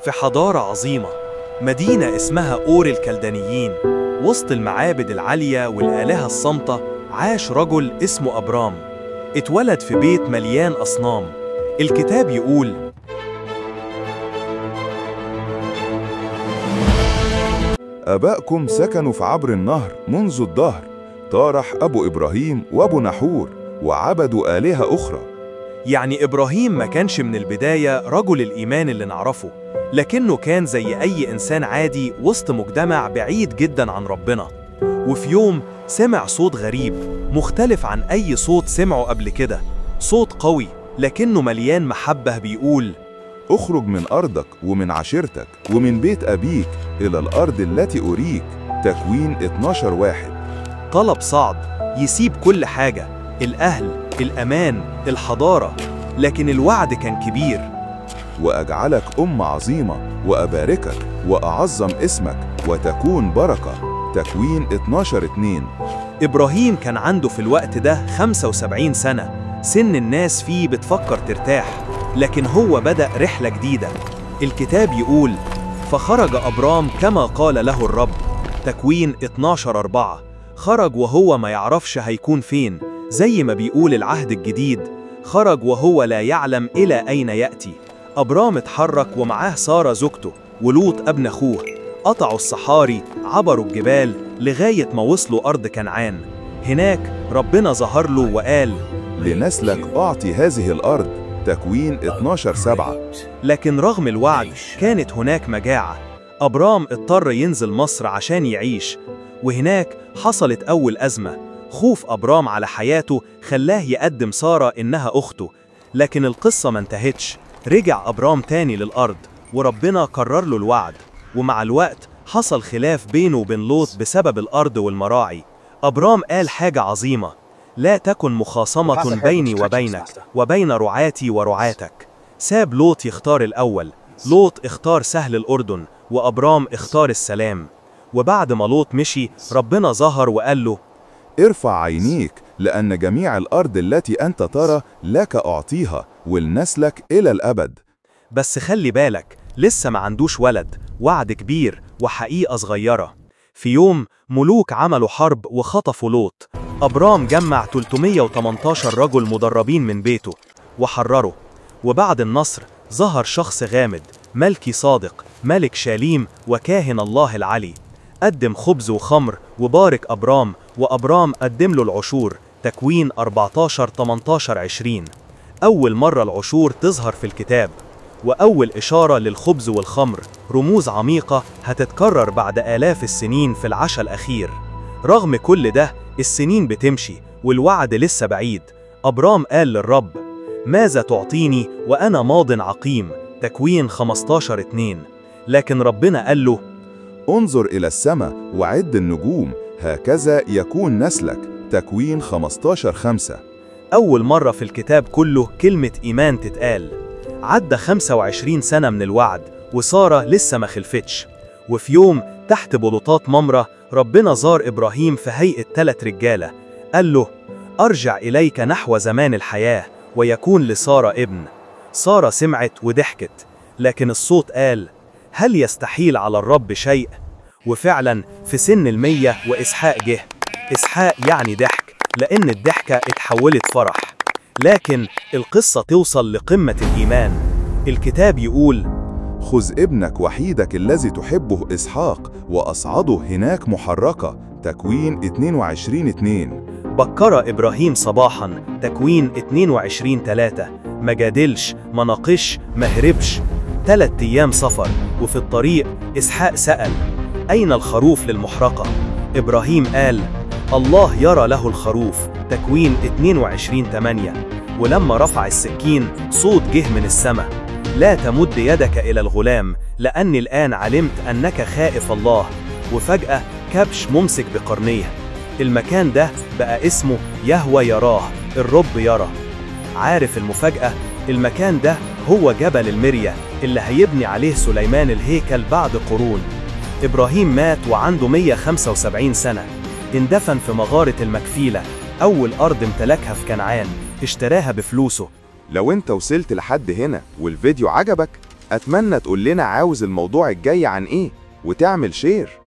في حضارة عظيمة، مدينة اسمها أور الكلدانيين، وسط المعابد العالية والآلهة الصامتة عاش رجل اسمه أبرام. اتولد في بيت مليان أصنام. الكتاب يقول: آباءكم سكنوا في عبر النهر منذ الدهر، طارح أبو إبراهيم وأبو نحور وعبدوا آلهة أخرى. يعني إبراهيم ما كانش من البداية رجل الإيمان اللي نعرفه، لكنه كان زي أي إنسان عادي وسط مجتمع بعيد جدا عن ربنا. وفي يوم سمع صوت غريب مختلف عن أي صوت سمعه قبل كده، صوت قوي لكنه مليان محبة بيقول: اخرج من أرضك ومن عشيرتك ومن بيت أبيك إلى الأرض التي أريك. تكوين 12:1. طلب صعب، يسيب كل حاجة، الأهل، الأمان، الحضارة، لكن الوعد كان كبير. وأجعلك أمة عظيمة وأباركك وأعظم اسمك وتكون بركة. تكوين 12:2. إبراهيم كان عنده في الوقت ده 75 سنة، سن الناس فيه بتفكر ترتاح، لكن هو بدأ رحلة جديدة. الكتاب يقول: فخرج أبرام كما قال له الرب. تكوين 12:4. خرج وهو ما يعرفش هيكون فين، زي ما بيقول العهد الجديد: خرج وهو لا يعلم إلى أين يأتي. أبرام اتحرك ومعاه سارة زوجته ولوط ابن أخوه، قطعوا الصحاري، عبروا الجبال لغاية ما وصلوا أرض كنعان. هناك ربنا ظهر له وقال: لنسلك أعطي هذه الأرض. تكوين 12:7. لكن رغم الوعد كانت هناك مجاعة. أبرام اضطر ينزل مصر عشان يعيش، وهناك حصلت أول أزمة. خوف أبرام على حياته خلاه يقدم سارة إنها أخته، لكن القصة ما انتهتش. رجع أبرام تاني للأرض وربنا كرر له الوعد، ومع الوقت حصل خلاف بينه وبين لوط بسبب الأرض والمراعي. أبرام قال حاجة عظيمة: لا تكن مخاصمة بيني وبينك وبين رعاتي ورعاتك. ساب لوط يختار الأول. لوط اختار سهل الأردن وأبرام اختار السلام. وبعد ما لوط مشي ربنا ظهر وقال له: ارفع عينيك، لأن جميع الأرض التي أنت ترى لك أعطيها ولنسلك إلى الأبد. بس خلي بالك، لسه ما عندوش ولد، وعد كبير وحقيقة صغيرة. في يوم ملوك عملوا حرب وخطفوا لوط. أبرام جمع 318 رجل مدربين من بيته وحرره. وبعد النصر ظهر شخص غامض، ملكي صادق، ملك شاليم وكاهن الله العلي. قدم خبز وخمر وبارك أبرام، وأبرام قدم له العشور. تكوين 14-18-20. أول مرة العشور تظهر في الكتاب، وأول إشارة للخبز والخمر، رموز عميقة هتتكرر بعد آلاف السنين في العشاء الأخير. رغم كل ده السنين بتمشي والوعد لسه بعيد. أبرام قال للرب: ماذا تعطيني وأنا ماض عقيم؟ تكوين 15:2. لكن ربنا قال له: انظر إلى السماء وعد النجوم، هكذا يكون نسلك. تكوين 15:5. أول مرة في الكتاب كله كلمة إيمان تتقال. عدى 25 سنة من الوعد وسارة لسه ما خلفتش. وفي يوم تحت بلوطات ممرة ربنا زار إبراهيم في هيئة 3 رجالة. قال له: أرجع إليك نحو زمان الحياة ويكون لسارة ابن. سارة سمعت وضحكت، لكن الصوت قال: هل يستحيل على الرب شيء؟ وفعلا في سن 100 وإسحاق جه. إسحاق يعني ضحك، لأن الضحكة اتحولت فرح. لكن القصة توصل لقمة الإيمان. الكتاب يقول: خذ ابنك وحيدك الذي تحبه إسحاق وأصعده هناك محرقة. تكوين 22:2. بكر إبراهيم صباحا. تكوين 22:3. ما جادلش، ما ناقش، ما هربش. 3 أيام سفر، وفي الطريق إسحاق سأل: أين الخروف للمحرقة؟ إبراهيم قال: الله يرى له الخروف. تكوين 22:8. ولما رفع السكين صوت جه من السماء: لا تمد يدك إلى الغلام، لأني الآن علمت أنك خائف الله. وفجأة كبش ممسك بقرنيه. المكان ده بقى اسمه يهوى يراه، الرب يرى. عارف المفاجأة؟ المكان ده هو جبل المريا اللي هيبني عليه سليمان الهيكل بعد قرون. إبراهيم مات وعنده 175 سنة. اندفن في مغارة المكفيلة، أول أرض امتلكها في كنعان، اشتراها بفلوسه. لو انت وصلت لحد هنا والفيديو عجبك، أتمنى تقول لنا عاوز الموضوع الجاي عن إيه وتعمل شير.